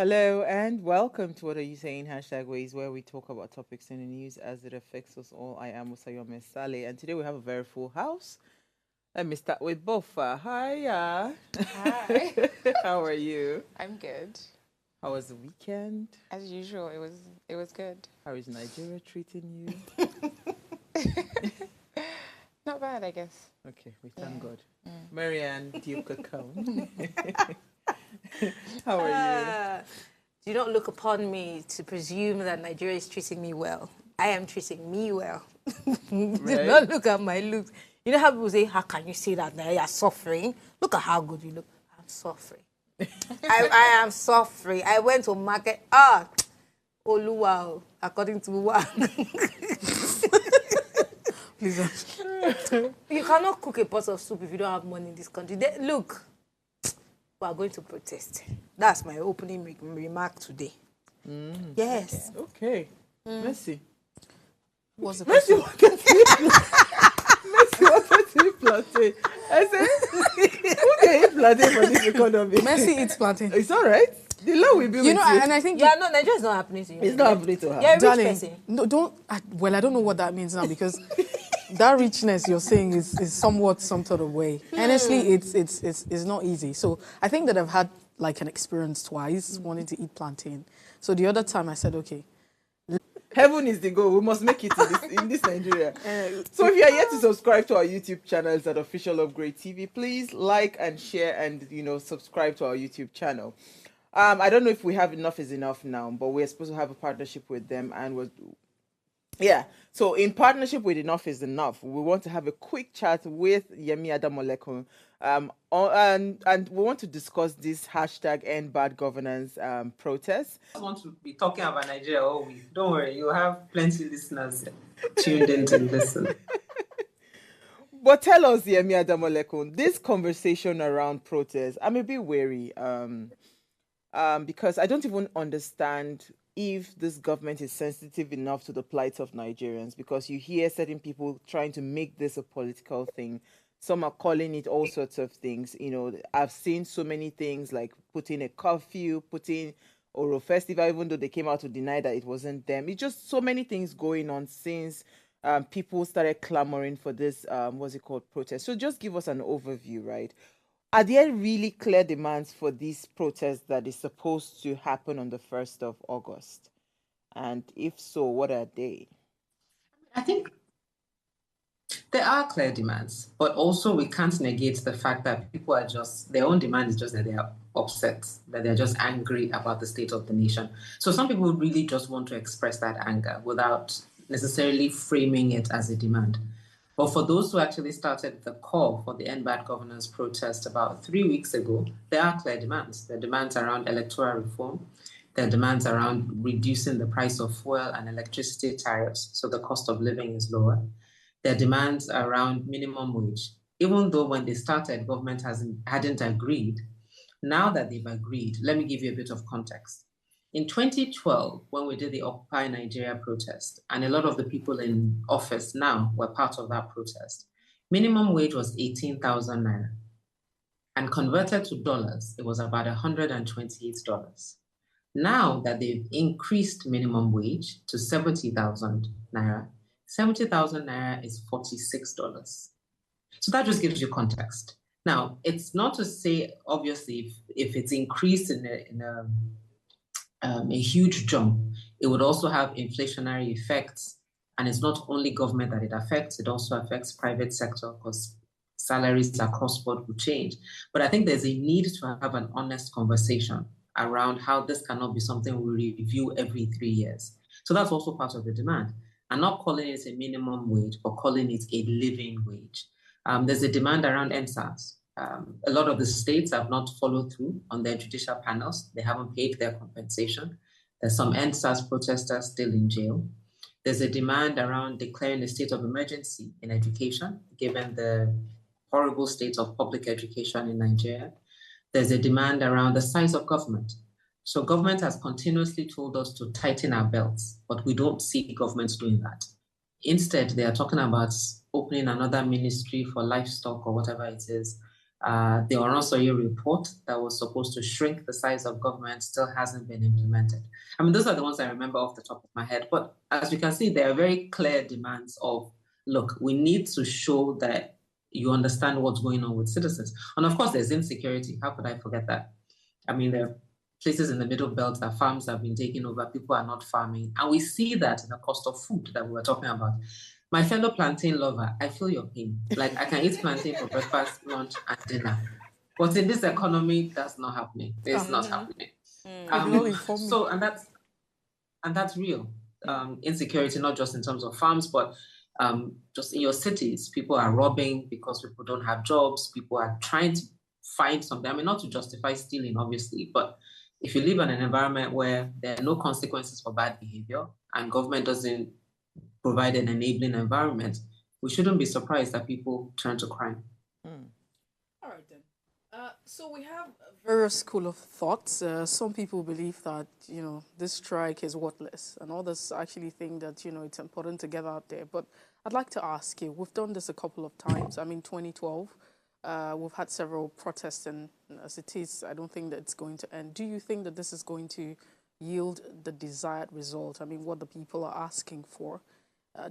Hello and welcome to What Are You Saying? Hashtag Ways, where we talk about topics in the news as it affects us all. I am Musayome Sale, and today we have a very full house. Let me start with Bofa. Hi. Hi. How are you? I'm good. How was the weekend? As usual, it was good. How is Nigeria treating you? Not bad, I guess. Okay, we thank Yeah. God. Marianne Duke How are you? Do not look upon me to presume that Nigeria is treating me well. I am treating me well. Do Right? not look at my looks. You know how people say, how can you say that now? You're suffering. Look at how good you look. I'm suffering. I am suffering. I went to market. Oluwa, according to what? Please. You cannot cook a pot of soup if you don't have money in this country. Look, we are going to protest. That's my opening remark today. Yes. Okay. Mercy. What's the Mercy, question? what can you Mercy, what can you plantain? I said, who can eat plantain for this economy? Mercy eats plantain. It's all right. The law will be with you. And I think Yeah, no, Nigeria is not happening to you. It's not happening to her. You're a rich darling, person. no, I don't know what that means now because that richness you're saying is somewhat some sort of way. Honestly, it's not easy. So I think that I've had like an experience twice wanting to eat plantain. So the other time I said, okay, Heaven is the goal. We must make it in this Nigeria. So if you are yet to subscribe to our YouTube channels at Official Upgrade TV, please like and share and subscribe to our YouTube channel. I don't know if we have Enough is Enough now, but we're supposed to have a partnership with them, and so in partnership with Enough is Enough, we want to have a quick chat with Yemi Adamolekun, and we want to discuss this hashtag End Bad Governance protest. I want to be talking about Nigeria all week. Don't worry, you have plenty of listeners tuned in to listen. But tell us, Yemi Adamolekun, this conversation around protest, I'm a bit wary, because I don't even understand if this government is sensitive enough to the plight of Nigerians, because you hear certain people trying to make this a political thing. Some are calling it all sorts of things. I've seen so many things like putting a curfew, putting Oro Festival, even though they came out to deny that it wasn't them. It's just so many things going on since people started clamoring for this, what's it called, protest. So just give us an overview, right? Are there really clear demands for this protest that is supposed to happen on the 1st of August? And if so, what are they? I think there are clear demands, but also we can't negate the fact that people are their own demand is just that they are upset, that they're just angry about the state of the nation. So some people really just want to express that anger without necessarily framing it as a demand. But for those who actually started the call for the End Bad Governance protest about 3 weeks ago, there are clear demands. There are demands around electoral reform. There are demands around reducing the price of fuel and electricity tariffs so the cost of living is lower. There are demands around minimum wage. Even though when they started, government hadn't agreed, now that they've agreed, let me give you a bit of context. In 2012, when we did the Occupy Nigeria protest, and a lot of the people in office now were part of that protest, minimum wage was 18,000 naira. And converted to dollars, it was about $128. Now that they've increased minimum wage to 70,000 naira, 70,000 naira is $46. So that just gives you context. Now, it's not to say, obviously, if it's increased in a huge jump, it would also have inflationary effects. And it's not only government that it affects, it also affects private sector because salaries across board will change. But I think there's a need to have an honest conversation around how this cannot be something we review every 3 years. So that's also part of the demand. And not calling it a minimum wage, but calling it a living wage. There's a demand around NSAS. A lot of the states have not followed through on their judicial panels. They haven't paid their compensation. There's some NSAS protesters still in jail. There's a demand around declaring a state of emergency in education, given the horrible state of public education in Nigeria. There's a demand around the size of government. So government has continuously told us to tighten our belts, but we don't see governments doing that. Instead, they are talking about opening another ministry for livestock or whatever it is. The Oronsoye report that was supposed to shrink the size of government still hasn't been implemented. I mean, those are the ones I remember off the top of my head. But as you can see, there are very clear demands of, look, we need to show that you understand what's going on with citizens. And of course, there's insecurity. How could I forget that? I mean, there are places in the middle belt that farms have been taken over, people are not farming. And we see that in the cost of food that we were talking about. My fellow plantain lover, I feel your pain. Like, I can eat plantain for breakfast, lunch, and dinner. But in this economy, that's not happening. It's not happening. So, and that's real. Insecurity, not just in terms of farms, but just in your cities. People are robbing because people don't have jobs. People are trying to find something. I mean, not to justify stealing, obviously, but if you live in an environment where there are no consequences for bad behavior and government doesn't provide an enabling environment, we shouldn't be surprised that people turn to crime. All right, then. So we have various school of thoughts. Some people believe that, this strike is worthless, and others actually think that, it's important to get out there. But I'd like to ask you, we've done this a couple of times. I mean, 2012, we've had several protests, and as it is, I don't think that it's going to end. Do you think that this is going to yield the desired result? I mean, what the people are asking for.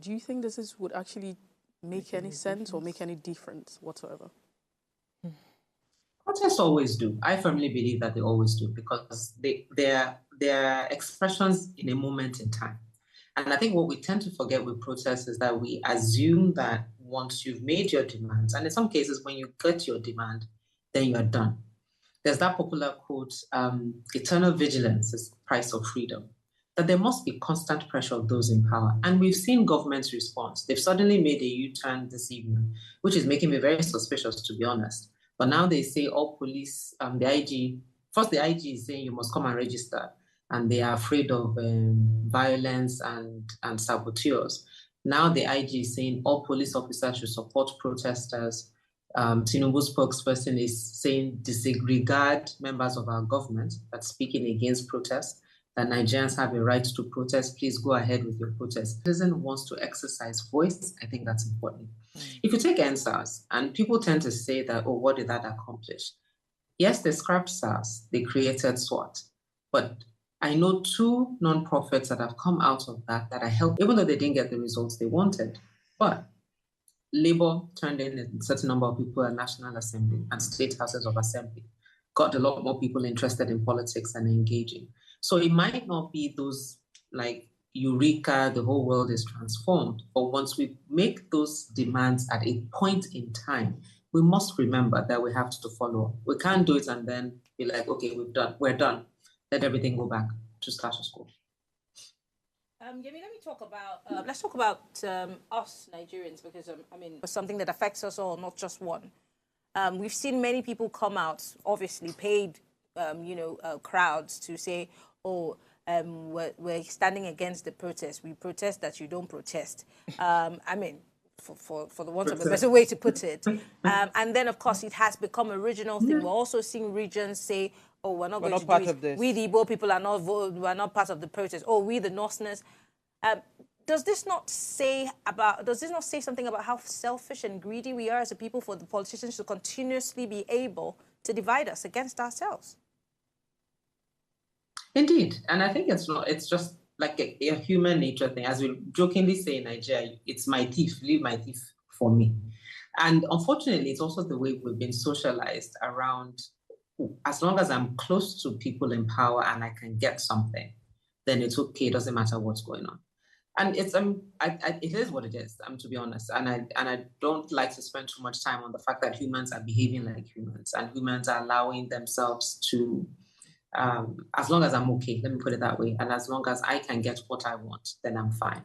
Do you think would actually make any sense or make any difference whatsoever? Protests always do. I firmly believe that they always do, because they're expressions in a moment in time. And I think what we tend to forget with protests is that we assume that once you've made your demands, and in some cases when you get your demand, then you're done. There's that popular quote, eternal vigilance is the price of freedom, that there must be constant pressure of those in power. And we've seen government's response. They've suddenly made a U-turn this evening, which is making me very suspicious, to be honest. But now they say all police, the IG is saying you must come and register, and they are afraid of violence and saboteurs. Now the IG is saying all police officers should support protesters. Tinubu's spokesperson is saying disregard members of our government that's speaking against protests, that Nigerians have a right to protest. Please go ahead with your protest. The citizen wants to exercise voice. I think that's important. If you take NSAS, and people tend to say that, oh, what did that accomplish? Yes, they scrapped SARS, they created SWAT, but I know two nonprofits that have come out of that are helped, even though they didn't get the results they wanted. But Labour turned in a certain number of people at National Assembly and state houses of assembly, got a lot more people interested in politics and engaging. So it might not be those like eureka, the whole world is transformed. But once we make those demands at a point in time, we must remember that we have to follow. We can't do it and then be like, okay, we're done. Let everything go back to status quo. Yemi, let's talk about us Nigerians, because it's something that affects us all, not just one. We've seen many people come out, obviously paid, crowds to say, we're standing against the protest. We protest that you don't protest. For the want of a better way to put it. And then, of course, it has become a regional thing. We're also seeing regions say, oh, we're not going to do it. We, the Igbo people, we're not part of the protest. Oh, we, the Northerners. Does this not say something about how selfish and greedy we are as a people for the politicians to continuously be able to divide us against ourselves? Indeed. And I think it's just like a human nature thing. As we jokingly say in Nigeria, it's my thief, leave my thief for me. And unfortunately, it's also the way we've been socialized around, as long as I'm close to people in power and I can get something, then it's okay, it doesn't matter what's going on. And it's it is what it is, to be honest. And I don't like to spend too much time on the fact that humans are behaving like humans and humans are allowing themselves to, as long as I'm okay, let me put it that way, and as long as I can get what I want, then I'm fine.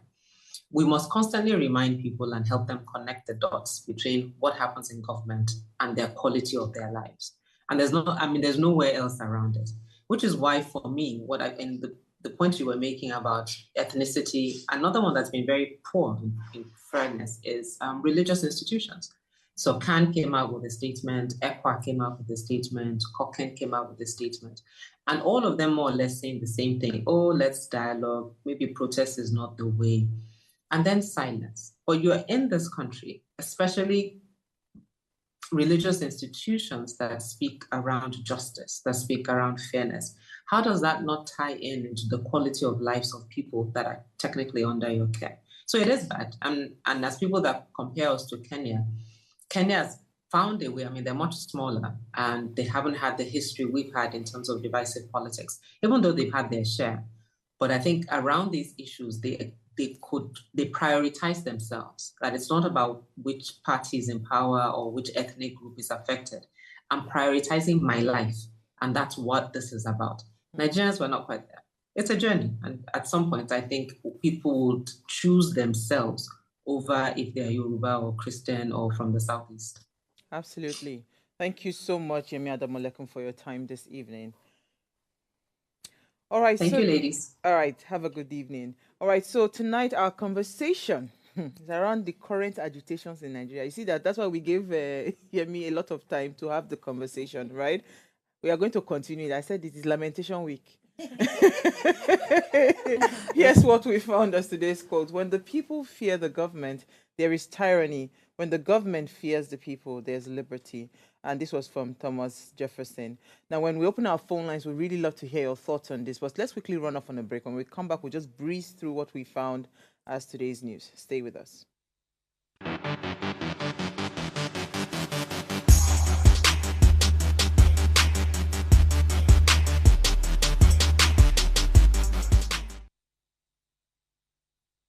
We must constantly remind people and help them connect the dots between what happens in government and their quality of their lives. And there's nowhere else around it, which is why for me, the point you were making about ethnicity, another one that's been very poor in fairness is religious institutions. So CAN came out with a statement, ECWA came out with a statement, Cochrane came out with a statement, and all of them more or less saying the same thing. Oh, let's dialogue, maybe protest is not the way, and then silence. But you're in this country, especially religious institutions that speak around justice, that speak around fairness, how does that not tie in into the quality of lives of people that are technically under your care? So it is bad. And as people that compare us to Kenya, Kenya has found a way. I mean, they're much smaller and they haven't had the history we've had in terms of divisive politics, even though they've had their share. But I think around these issues, they prioritize themselves. That it's not about which party is in power or which ethnic group is affected. I'm prioritizing my life, and that's what this is about. Nigerians were not quite there. It's a journey, and at some point, I think people would choose themselves over if they're Yoruba or Christian or from the southeast. Absolutely. Thank you so much, Yemi Adamolekun, for your time this evening. All right. Thank you, ladies. All right. Have a good evening. All right. So tonight our conversation is around the current agitations in Nigeria. You see that's why we gave Yemi a lot of time to have the conversation, right? We are going to continue it. I said it is Lamentation Week. Here's what we found as today's quote. When the people fear the government, there is tyranny. When the government fears the people, there's liberty. And this was from Thomas Jefferson. Now, when we open our phone lines, we really love to hear your thoughts on this. But let's quickly run off on a break. When we come back, we'll just breeze through what we found as today's news. Stay with us.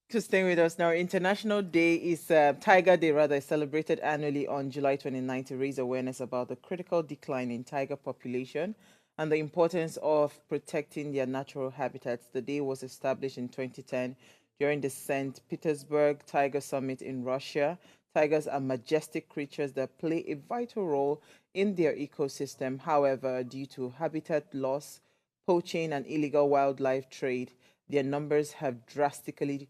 To stay with us now, International Day is Tiger Day, rather, is celebrated annually on July 29 to raise awareness about the critical decline in tiger population and the importance of protecting their natural habitats. The day was established in 2010 during the St. Petersburg Tiger Summit in Russia. Tigers are majestic creatures that play a vital role in their ecosystem. However, due to habitat loss, poaching, and illegal wildlife trade, their numbers have drastically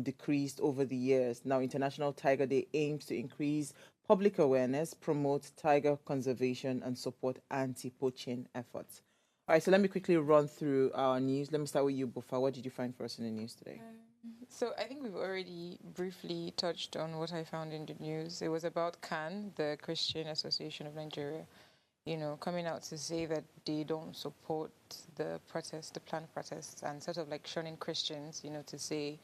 decreased over the years. Now, International Tiger Day aims to increase public awareness, promote tiger conservation, and support anti-poaching efforts. All right, so let me quickly run through our news. Let me start with you, Bufa. What did you find for us in the news today? So I think we've already briefly touched on what I found in the news. It was about CAN, the Christian Association of Nigeria, coming out to say that they don't support the protests, the planned protests, and sort of like shunning Christians, to say,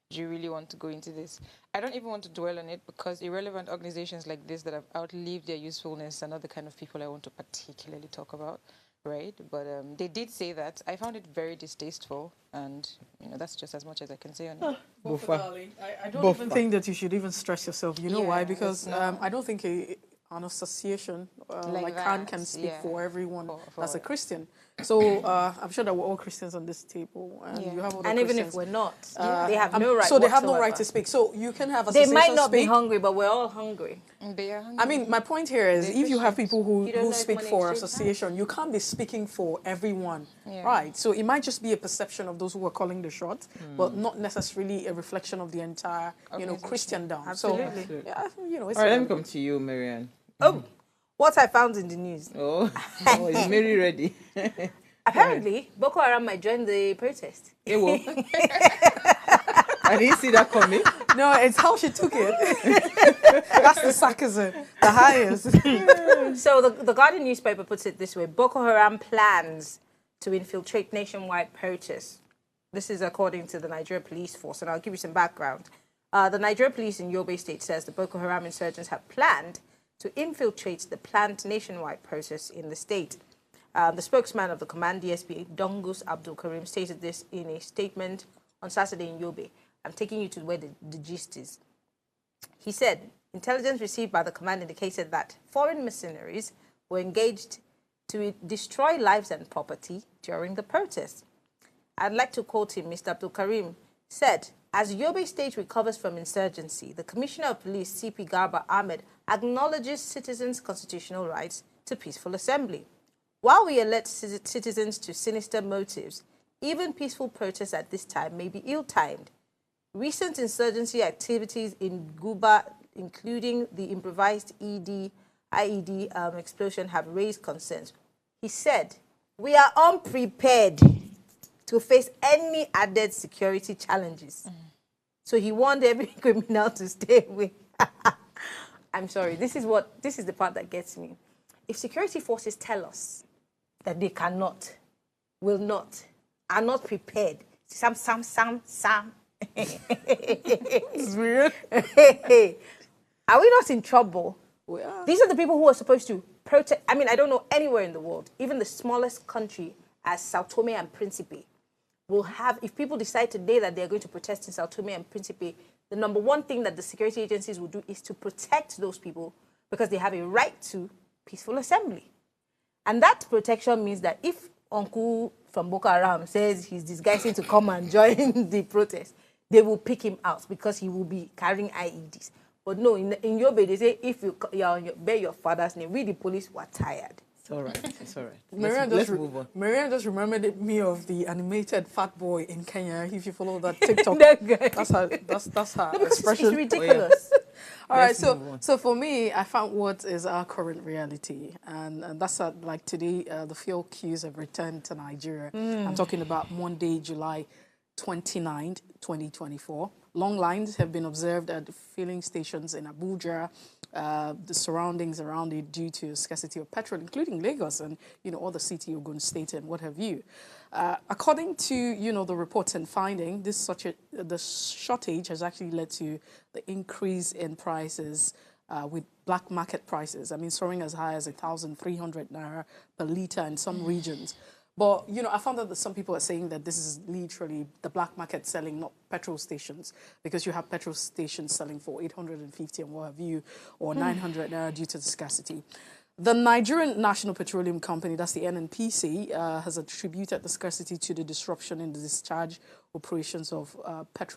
do you really want to go into this? I don't even want to dwell on it because irrelevant organizations like this that have outlived their usefulness are not the kind of people I want to particularly talk about, right? But they did say that. I found it very distasteful, and, that's just as much as I can say on it. I don't even think that you should even stress yourself. You know why? Because I don't think an association like CAN can speak for everyone as a Christian. So I'm sure that we're all Christians on this table, and you have other and Christians. even if we're not, they have no right. So they have no right to speak. So you can have They associations might not speak. be hungry, but we're all hungry. They are hungry. I mean, my point here is, if you have people who know if speak money for exchange association, you can't be speaking for everyone, right? So it might just be a perception of those who are calling the shots, but not necessarily a reflection of the entire, Christendom. Absolutely. So, yeah, it's All right, let me come to you, Marianne. Oh, what I found in the news. Oh, is Mary ready? Apparently, Boko Haram might join the protest. It will. I didn't see that coming. No, it's how she took it. That's the sarcasm, the highest. So the Guardian newspaper puts it this way: Boko Haram plans to infiltrate nationwide protests. This is according to the Nigeria Police Force, and I'll give you some background. The Nigeria Police in Yobe State says the Boko Haram insurgents have planned to infiltrate the planned nationwide protests in the state. The spokesman of the command, DSP Dongus Abdul Karim, stated this in a statement on Saturday in Yobe. I'm taking you to where the gist is. He said, intelligence received by the command indicated that foreign mercenaries were engaged to destroy lives and property during the protests. I'd like to quote him. Mr. Abdul Karim said, as Yobe State recovers from insurgency, the Commissioner of Police, CP Garba Ahmed, acknowledges citizens' constitutional rights to peaceful assembly. While we alert citizens to sinister motives, even peaceful protests at this time may be ill-timed. Recent insurgency activities in Guba, including the improvised IED explosion, have raised concerns. He said, we are unprepared to face any added security challenges. So he warned every criminal to stay away. I'm sorry. This is the part that gets me. If security forces tell us that they cannot, will not, are not prepared, Sam. It's weird. Are we not in trouble? We are. These are the people who are supposed to protect. I mean, I don't know anywhere in the world, even the smallest country as Sao Tome and Principe, will have, if people decide today that they're going to protest in Sao Tome and Principe, the number one thing that the security agencies will do is to protect those people because they have a right to peaceful assembly. And that protection means that if Uncle from Boko Haram says he's disguising to come and join the protest, they will pick him out because he will be carrying IEDs. But no, in Yobe, they say if you're on bear your father's name, we the police were tired. It's all right. It's all right. Let's move on. Marianne just reminded me of the animated fat boy in Kenya. If you follow that TikTok, That guy. that's her No, because expression. it's ridiculous. All right, Let's move on. so for me, I found what is our current reality, and that's like today, the fuel queues have returned to Nigeria. I'm talking about Monday, July 29th, 2024. Long lines have been observed at the filling stations in Abuja, the surroundings around it due to scarcity of petrol, including Lagos and, other city, Ogun State and what have you. According to, the reports and finding, the shortage has actually led to the increase in prices with black market prices. I mean, soaring as high as 1,300 naira per litre in some regions. But, I found out that some people are saying that this is literally the black market selling, not petrol stations, because you have petrol stations selling for 850 and what have you, or 900 naira due to the scarcity. The Nigerian National Petroleum Company, that's the NNPC, has attributed the scarcity to the disruption in the discharge operations of petrol